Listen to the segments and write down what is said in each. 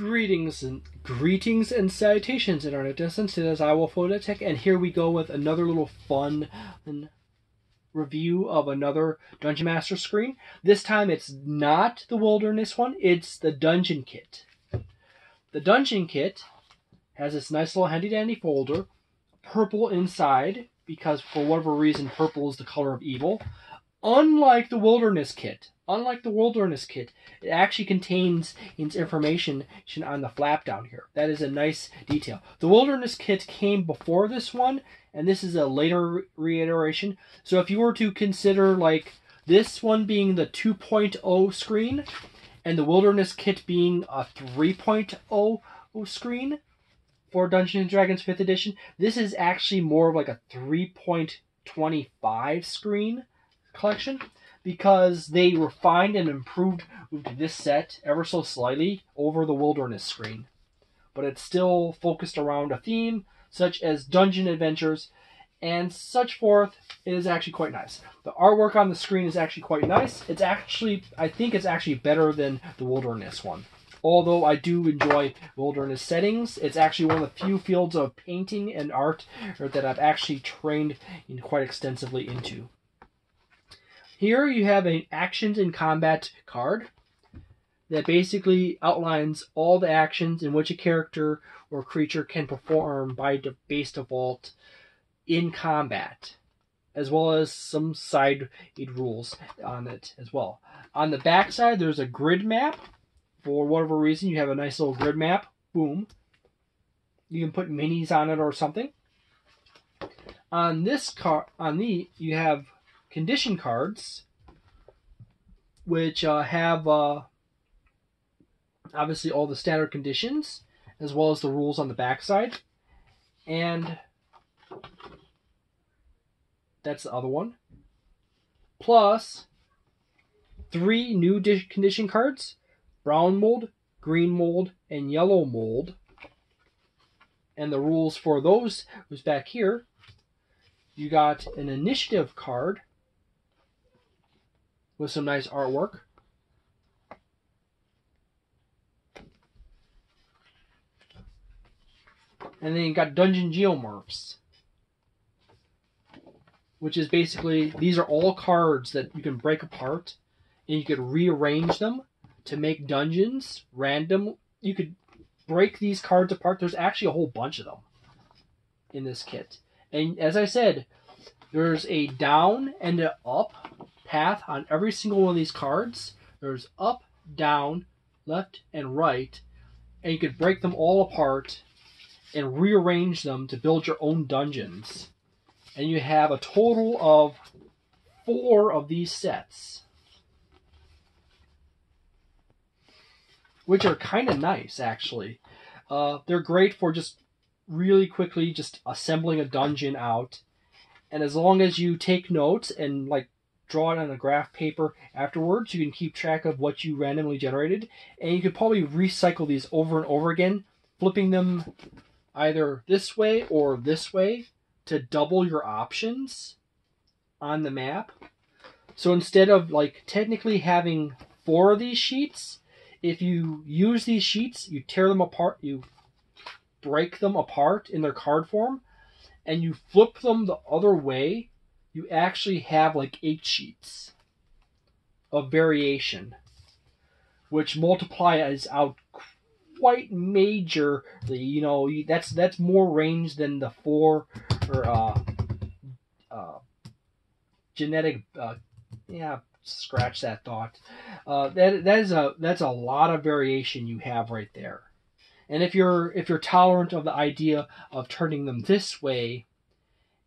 Greetings and salutations, Internet Distance. It is I, Wolfphototech, and here we go with another little fun review of another Dungeon Master screen. This time it's not the Wilderness one, it's the Dungeon Kit. The Dungeon Kit has this nice little handy-dandy folder, purple inside, because for whatever reason purple is the color of evil. Unlike the Wilderness Kit, it actually contains information on the flap down here. That is a nice detail. The Wilderness Kit came before this one, and this is a later reiteration. So if you were to consider like this one being the 2.0 screen, and the Wilderness Kit being a 3.0 screen for Dungeons & Dragons 5th edition, this is actually more of like a 3.25 screen collection, because they refined and improved this set ever so slightly over the Wilderness screen. But it's still focused around a theme such as dungeon adventures and such forth. It is actually quite nice. The artwork on the screen is actually quite nice. It's actually, I think it's actually better than the Wilderness one. Although I do enjoy Wilderness settings, it's actually one of the few fields of painting and art that I've actually trained quite extensively into. Here you have an Actions in Combat card that basically outlines all the actions in which a character or creature can perform by base default in combat, as well as some side rules on it as well. On the back side, there's a grid map. For whatever reason, you have a nice little grid map. Boom. You can put minis on it or something. On this card, you have condition cards, which have obviously all the standard conditions, as well as the rules on the backside. And that's the other one. Plus 3 new condition cards: brown mold, green mold, and yellow mold. And the rules for those was back here. You got an initiative card with some nice artwork. And then you got Dungeon Geomorphs, which is basically, these are all cards that you can break apart and you could rearrange them to make dungeons random. You could break these cards apart. There's actually a whole bunch of them in this kit. And as I said, there's a down and an up path on every single one of these cards. There's up, down, left, and right. And you could break them all apart and rearrange them to build your own dungeons. And you have a total of 4 of these sets, which are kind of nice, actually. They're great for just really quickly just assembling a dungeon out. And as long as you take notes and like draw it on a graph paper afterwards, you can keep track of what you randomly generated. And you could probably recycle these over and over again, flipping them either this way or this way to double your options on the map. So instead of like technically having 4 of these sheets, if you use these sheets, you tear them apart, you break them apart in their card form, and you flip them the other way, you actually have like 8 sheets of variation, which multiplies out quite majorly. You know, that's more range than the 4 or genetic. Scratch that thought. That's a lot of variation you have right there. And if you're tolerant of the idea of turning them this way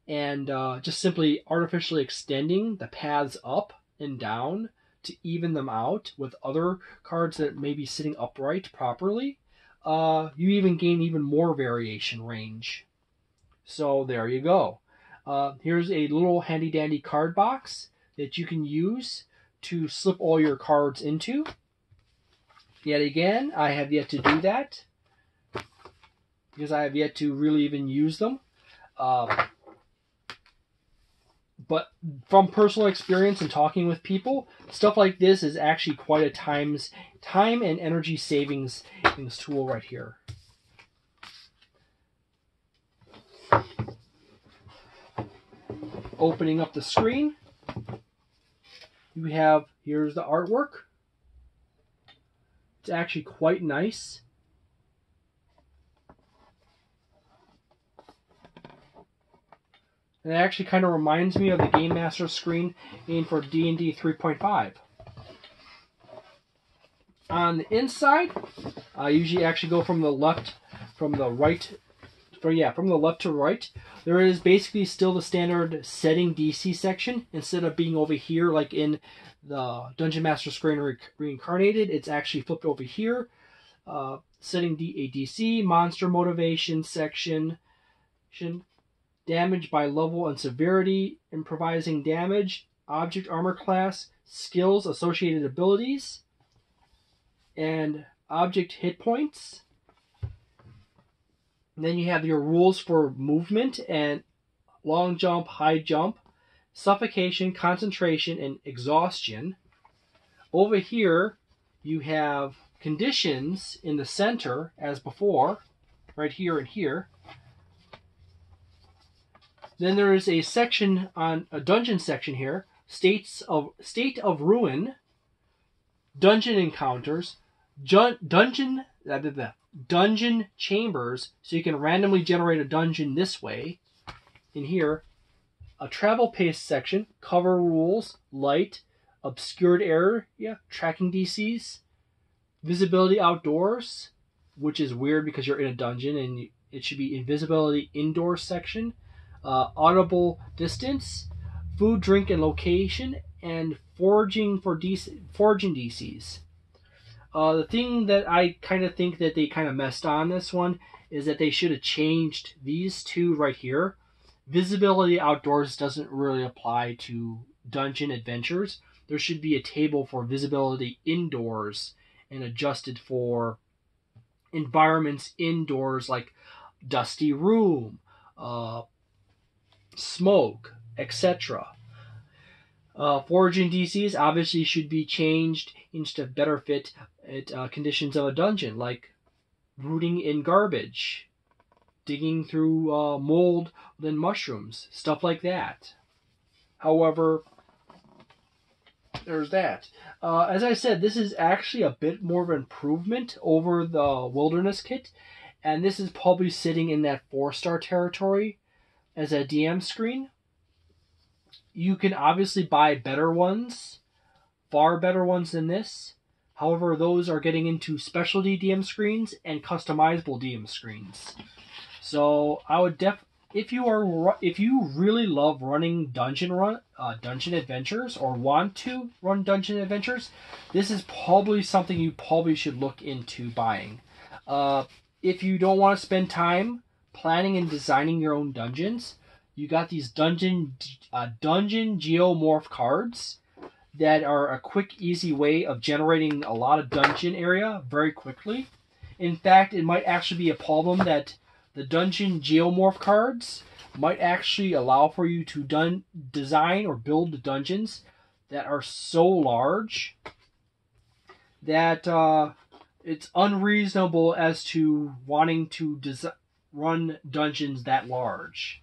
and just simply artificially extending the paths up and down to even them out with other cards that may be sitting upright properly, you even gain even more variation range. So there you go. Here's a little handy dandy card box that you can use to slip all your cards into. Yet again, I have yet to do that, because I have yet to really even use them. But from personal experience and talking with people, stuff like this is actually quite a time and energy savings in this tool right here. Opening up the screen, you have, here's the artwork. It's actually quite nice. And it actually kind of reminds me of the Game Master screen for D&D 3.5. On the inside, I usually actually go from the left to right. There is basically still the standard setting DC section. Instead of being over here like in the Dungeon Master screen reincarnated, it's actually flipped over here. Setting a DC, monster motivation section, damage by level and severity, improvising damage, object armor class, skills, associated abilities, and object hit points. And then you have your rules for movement and long jump, high jump, suffocation, concentration, and exhaustion. Over here, you have conditions in the center as before, right here and here. Then there is a section on a dungeon section here, state of ruin, dungeon encounters, dungeon chambers, so you can randomly generate a dungeon this way. In here, a travel pace section, cover rules, light, obscured area, tracking DCs, visibility outdoors, which is weird because you're in a dungeon and it should be invisibility indoors section, audible distance, food, drink, and location, and foraging DCs. The thing that I kind of think that they kind of messed on this one is that they should have changed these two right here. Visibility outdoors doesn't really apply to dungeon adventures. There should be a table for visibility indoors and adjusted for environments indoors like dusty room, smoke, etc. Foraging DCs obviously should be changed into better fit conditions of a dungeon, like rooting in garbage, digging through mold and mushrooms, stuff like that. However, there's that. As I said, this is actually a bit more of an improvement over the Wilderness Kit, and this is probably sitting in that 4-star territory as a DM screen. You can obviously buy better ones, far better ones than this. However, those are getting into specialty DM screens and customizable DM screens. So I would if you really love running dungeon adventures or want to run dungeon adventures, this is probably something you probably should look into buying. If you don't want to spend time planning and designing your own dungeons, you got these dungeon geomorph cards that are a quick, easy way of generating a lot of dungeon area very quickly. In fact, it might actually be a problem that the dungeon geomorph cards might actually allow for you to design or build dungeons that are so large that it's unreasonable as to wanting to run dungeons that large.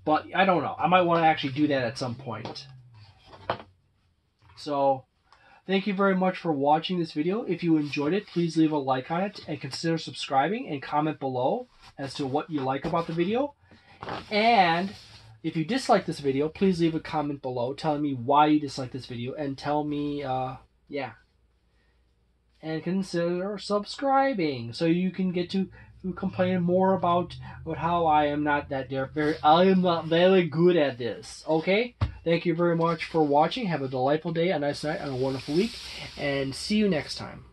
But I don't know. I might want to actually do that at some point. So, thank you very much for watching this video. If you enjoyed it, please leave a like on it and consider subscribing and comment below as to what you like about the video. And if you dislike this video, please leave a comment below telling me why you dislike this video and tell me, and consider subscribing so you can get to complain more about how I am not very good at this. Okay? Thank you very much for watching. Have a delightful day, a nice night, and a wonderful week. And see you next time.